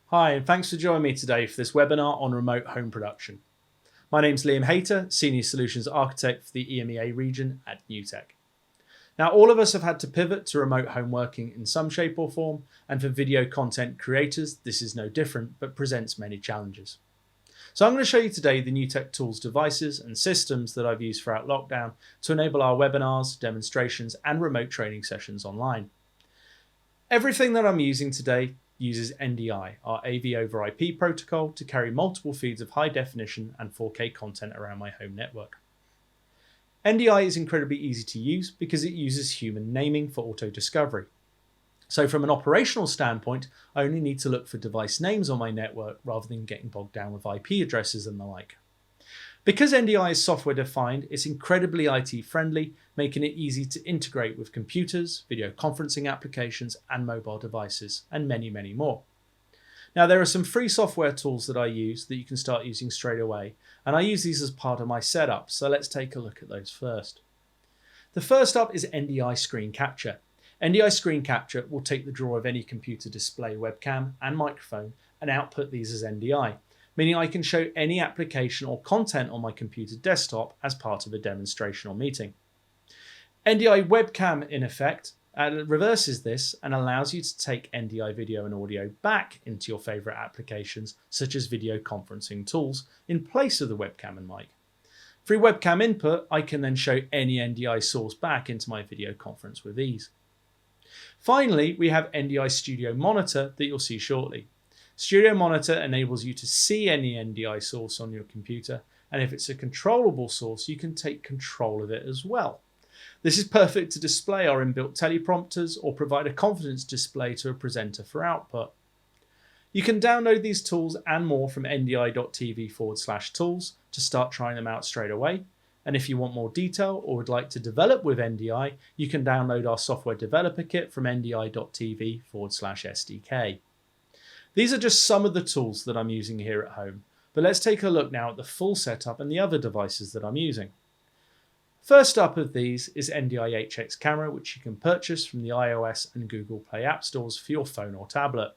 Hi, and thanks for joining me today for this webinar on remote home production. My name's Liam Hayter, Senior Solutions Architect for the EMEA region at NewTek. Now, all of us have had to pivot to remote home working in some shape or form, and for video content creators, this is no different, but presents many challenges. So I'm going to show you today the NewTek tools, devices, and systems that I've used throughout lockdown to enable our webinars, demonstrations, and remote training sessions online. Everything that I'm using today uses NDI, our AV over IP protocol, to carry multiple feeds of high definition and 4K content around my home network. NDI is incredibly easy to use because it uses human naming for auto discovery. So from an operational standpoint, I only need to look for device names on my network rather than getting bogged down with IP addresses and the like. Because NDI is software defined, it's incredibly IT friendly, making it easy to integrate with computers, video conferencing applications, and mobile devices, and many, many more. Now, there are some free software tools that I use that you can start using straight away, and I use these as part of my setup, so let's take a look at those first. The first up is NDI Screen Capture. NDI Screen Capture will take the draw of any computer display, webcam, and microphone and output these as NDI. Meaning I can show any application or content on my computer desktop as part of a demonstration or meeting. NDI Webcam, in effect, reverses this and allows you to take NDI video and audio back into your favorite applications, such as video conferencing tools, in place of the webcam and mic. Through webcam input, I can then show any NDI source back into my video conference with ease. Finally, we have NDI Studio Monitor that you'll see shortly. Studio Monitor enables you to see any NDI source on your computer, and if it's a controllable source, you can take control of it as well. This is perfect to display our inbuilt teleprompters or provide a confidence display to a presenter for output. You can download these tools and more from ndi.tv/tools to start trying them out straight away. And if you want more detail or would like to develop with NDI, you can download our software developer kit from ndi.tv/SDK. These are just some of the tools that I'm using here at home, but let's take a look now at the full setup and the other devices that I'm using. First up of these is NDI HX Camera, which you can purchase from the iOS and Google Play App stores for your phone or tablet.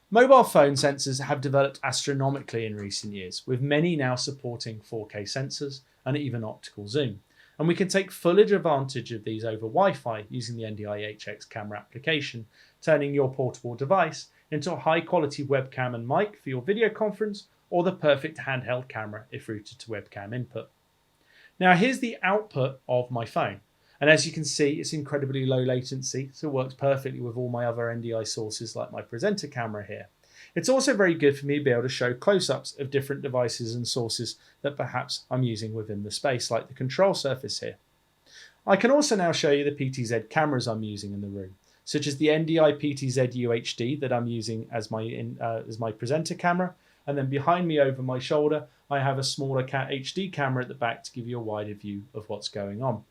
Mobile phone sensors have developed astronomically in recent years, with many now supporting 4K sensors and even optical zoom. And we can take full advantage of these over Wi-Fi using the NDI HX Camera application, turning your portable device into a high-quality webcam and mic for your video conference, or the perfect handheld camera if routed to webcam input. Now here's the output of my phone, and as you can see, it's incredibly low latency, so it works perfectly with all my other NDI sources like my presenter camera here. It's also very good for me to be able to show close-ups of different devices and sources that perhaps I'm using within the space, like the control surface here. I can also now show you the PTZ cameras I'm using in the room, such as the NDI PTZ UHD that I'm using as my presenter camera, and then behind me over my shoulder I have a smaller HD camera at the back to give you a wider view of what's going on.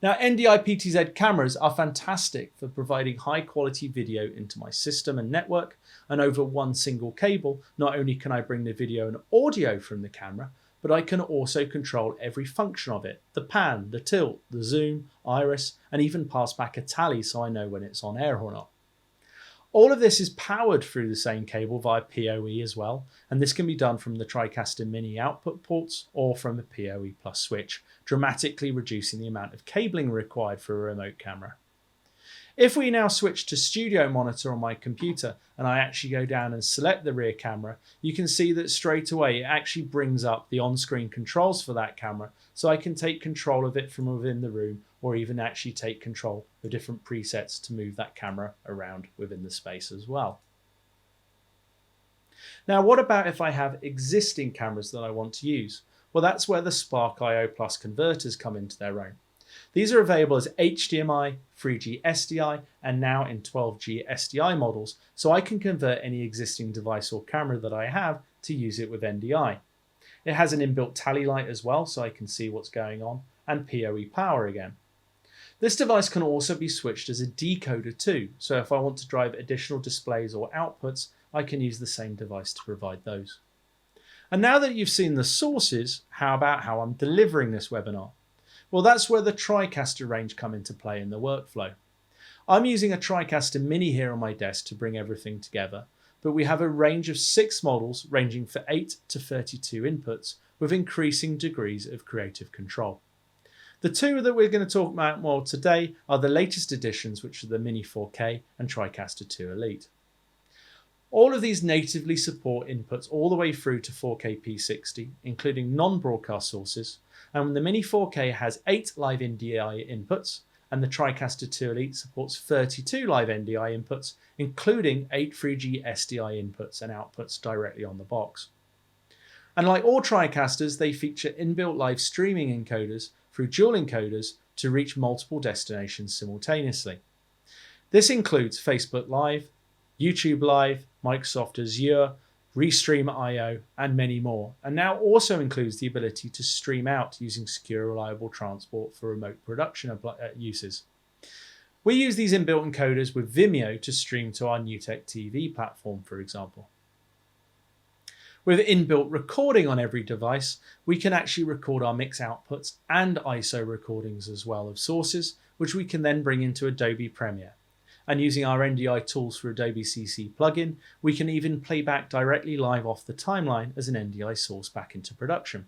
Now, NDI PTZ cameras are fantastic for providing high quality video into my system and network, and over one single cable, not only can I bring the video and audio from the camera, but I can also control every function of it: the pan, the tilt, the zoom, iris, and even pass back a tally so I know when it's on air or not. All of this is powered through the same cable via PoE as well, and this can be done from the TriCaster Mini output ports or from the PoE Plus switch, dramatically reducing the amount of cabling required for a remote camera. If we now switch to Studio Monitor on my computer and I actually go down and select the rear camera, you can see that straight away it actually brings up the on-screen controls for that camera, so I can take control of it from within the room, or even actually take control of different presets to move that camera around within the space as well. Now, what about if I have existing cameras that I want to use? Well, that's where the Spark I/O Plus converters come into their own. These are available as HDMI, 3G SDI, and now in 12G SDI models, so I can convert any existing device or camera that I have to use it with NDI. It has an inbuilt tally light as well, so I can see what's going on, and PoE power again. This device can also be switched as a decoder too, so if I want to drive additional displays or outputs, I can use the same device to provide those. And now that you've seen the sources, how about how I'm delivering this webinar? Well, that's where the TriCaster range come into play in the workflow. I'm using a TriCaster Mini here on my desk to bring everything together, but we have a range of 6 models ranging from 8 to 32 inputs with increasing degrees of creative control. The two that we're going to talk about more today are the latest editions, which are the Mini 4K and TriCaster 2 Elite. All of these natively support inputs all the way through to 4K P60, including non-broadcast sources, and the Mini 4K has 8 live NDI inputs, and the TriCaster 2 Elite supports 32 live NDI inputs, including 8 3G SDI inputs and outputs directly on the box. And like all TriCasters, they feature inbuilt live streaming encoders through dual encoders to reach multiple destinations simultaneously. This includes Facebook Live, YouTube Live, Microsoft Azure, Restream.io, and many more, and now also includes the ability to stream out using secure, reliable transport for remote production uses. We use these inbuilt encoders with Vimeo to stream to our NewTek TV platform, for example. With inbuilt recording on every device, we can actually record our mix outputs and ISO recordings as well of sources, which we can then bring into Adobe Premiere. And using our NDI tools for Adobe CC plugin, we can even play back directly live off the timeline as an NDI source back into production.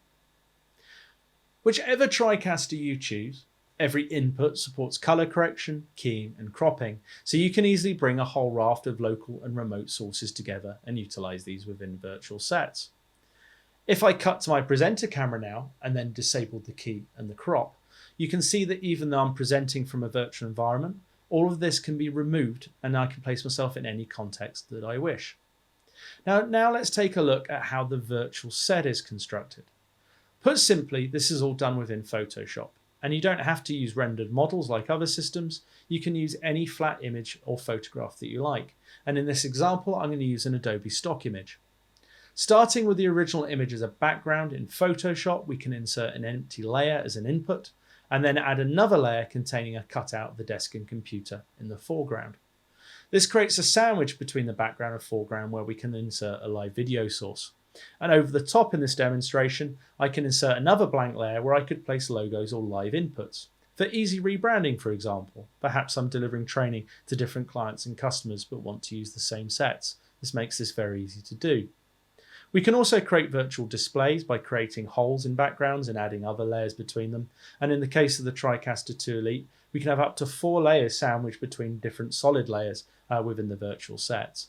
Whichever TriCaster you choose, every input supports color correction, keying, and cropping, so you can easily bring a whole raft of local and remote sources together and utilize these within virtual sets. If I cut to my presenter camera now and then disable the key and the crop, you can see that even though I'm presenting from a virtual environment, all of this can be removed and I can place myself in any context that I wish. Now let's take a look at how the virtual set is constructed. Put simply, this is all done within Photoshop, and you don't have to use rendered models like other systems. You can use any flat image or photograph that you like. And in this example, I'm going to use an Adobe stock image. Starting with the original image as a background in Photoshop, we can insert an empty layer as an input, and then add another layer containing a cutout of the desk and computer in the foreground. This creates a sandwich between the background and foreground where we can insert a live video source. And over the top in this demonstration, I can insert another blank layer where I could place logos or live inputs. For easy rebranding, for example, perhaps I'm delivering training to different clients and customers but want to use the same sets. This makes this very easy to do. We can also create virtual displays by creating holes in backgrounds and adding other layers between them. And in the case of the TriCaster 2 Elite, we can have up to 4 layers sandwiched between different solid layers within the virtual sets.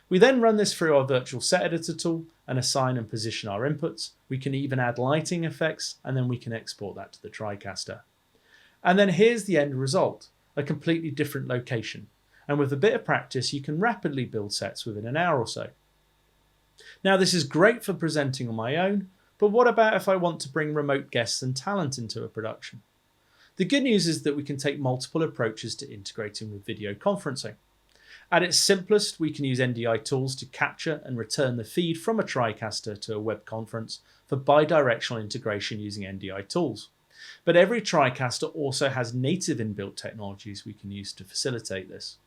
We then run this through our virtual set editor tool and assign and position our inputs. We can even add lighting effects, and then we can export that to the TriCaster. And then here's the end result, a completely different location. And with a bit of practice, you can rapidly build sets within an hour or so. Now, this is great for presenting on my own, but what about if I want to bring remote guests and talent into a production? The good news is that we can take multiple approaches to integrating with video conferencing. At its simplest, we can use NDI tools to capture and return the feed from a TriCaster to a web conference for bidirectional integration using NDI tools. But every TriCaster also has native inbuilt technologies we can use to facilitate this.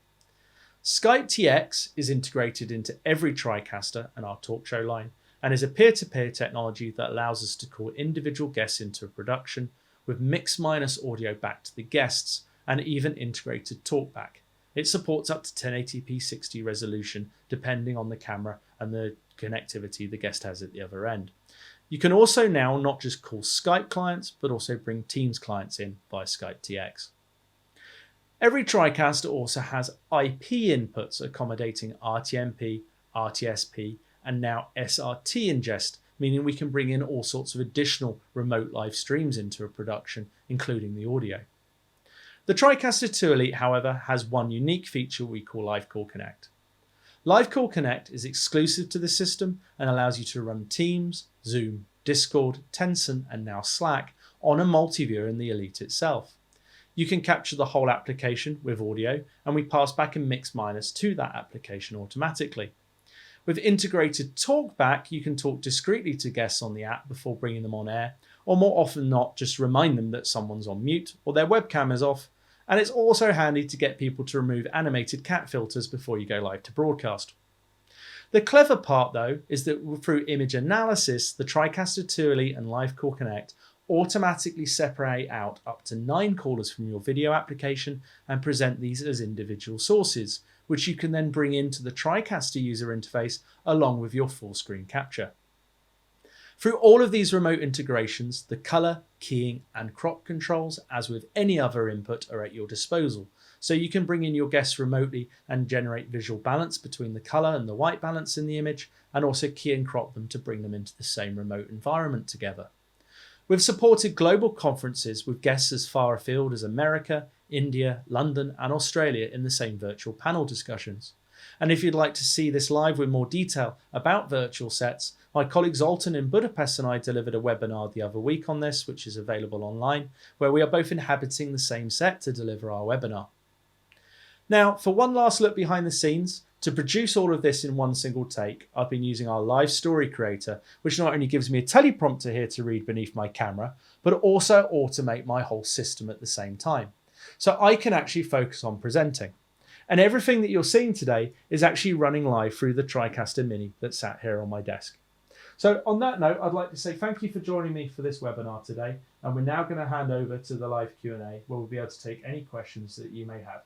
Skype TX is integrated into every TriCaster and our talk show line, and is a peer-to-peer technology that allows us to call individual guests into a production with mix-minus audio back to the guests and even integrated talkback. It supports up to 1080p 60 resolution depending on the camera and the connectivity the guest has at the other end. You can also now not just call Skype clients, but also bring Teams clients in via Skype TX. Every TriCaster also has IP inputs accommodating RTMP, RTSP, and now SRT ingest, meaning we can bring in all sorts of additional remote live streams into a production, including the audio. The TriCaster 2 Elite, however, has one unique feature we call Live Call Connect. Live Call Connect is exclusive to the system and allows you to run Teams, Zoom, Discord, Tencent, and now Slack on a multi-viewer in the Elite itself. You can capture the whole application with audio, and we pass back a mix-minus to that application automatically. With integrated talkback, you can talk discreetly to guests on the app before bringing them on air, or more often not, just remind them that someone's on mute or their webcam is off. And it's also handy to get people to remove animated cat filters before you go live to broadcast. The clever part, though, is that through image analysis, the TriCaster 2 Elite and Live Call Connect automatically separate out up to 9 callers from your video application and present these as individual sources, which you can then bring into the TriCaster user interface along with your full screen capture. Through all of these remote integrations, the color, keying and crop controls, as with any other input, are at your disposal. So you can bring in your guests remotely and generate visual balance between the color and the white balance in the image, and also key and crop them to bring them into the same remote environment together. We've supported global conferences with guests as far afield as America, India, London and Australia in the same virtual panel discussions. And if you'd like to see this live with more detail about virtual sets, my colleague Zoltan in Budapest and I delivered a webinar the other week on this, which is available online, where we are both inhabiting the same set to deliver our webinar. Now, for one last look behind the scenes, to produce all of this in one single take, I've been using our live story creator, which not only gives me a teleprompter here to read beneath my camera, but also automate my whole system at the same time. So I can actually focus on presenting. And everything that you're seeing today is actually running live through the TriCaster Mini that's sat here on my desk. So on that note, I'd like to say thank you for joining me for this webinar today. And we're now going to hand over to the live Q&A where we'll be able to take any questions that you may have.